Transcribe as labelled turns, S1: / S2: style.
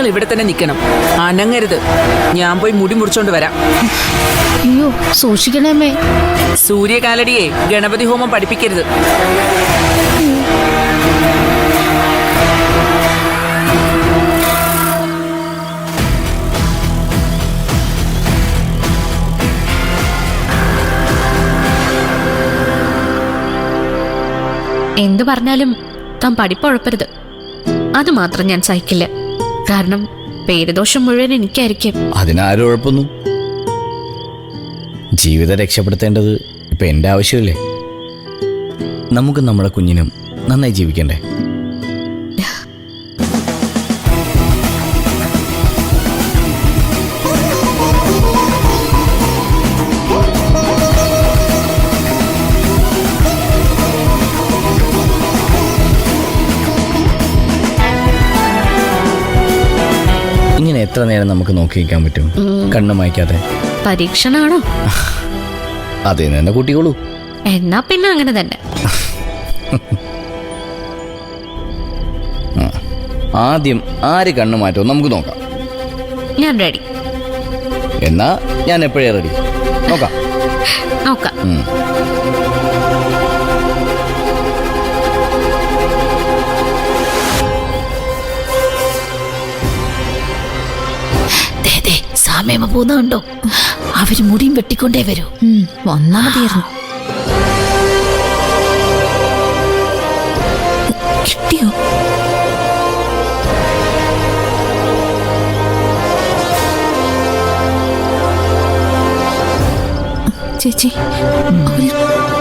S1: നിങ്ങൾ ഇവിടെ തന്നെ നിൽക്കണം, അനങ്ങരുത്. ഞാൻ പോയി മുടി മുറിച്ചോണ്ട് വരാം.
S2: അയ്യോ സൂക്ഷിക്കണമേ.
S1: സൂര്യകാലടിയെ ഗണപതി ഹോമം പഠിപ്പിക്കരുത്.
S2: എന്തു പറഞ്ഞാലും താൻ പഠിപ്പുഴപ്പരുത്. അത് മാത്രം ഞാൻ സഹിക്കില്ല. കാരണം പേരുദോഷം മുഴുവൻ എനിക്കായിരിക്കും.
S3: അതിനാരും ഉഴപ്പൊന്നു. ജീവിതം രക്ഷപ്പെടുത്തേണ്ടത് ഇപ്പൊ എന്റെ ആവശ്യമല്ലേ? നമുക്ക് നമ്മളെ കുഞ്ഞിനും നന്നായി ജീവിക്കണ്ടേ? ഇങ്ങനെ എത്ര നേരം നമുക്ക് നോക്കി നിൽക്കാൻ പറ്റും കണ്ണു മായ്ക്കാതെ?
S2: പരീക്ഷണാണോ?
S3: അതേ തന്നെ കൂട്ടിക്കോളൂ.
S2: എന്നാ പിന്നെ അങ്ങനെ തന്നെ.
S3: ആദ്യം ആര് കണ്ണു മാറ്റോ നമുക്ക് നോക്കാം.
S2: ഞാൻ റെഡി.
S3: എന്നാ ഞാൻ എപ്പോഴേ റെഡി. നോക്കാം.
S2: നോക്കാം.
S4: സമയം പോകുന്നുണ്ടോ? അവര് മുടിയും വെട്ടിക്കൊണ്ടേ വരൂ. വന്നാ മതിയായിരുന്നു. കിട്ടിയോ? ചേച്ചി അവര്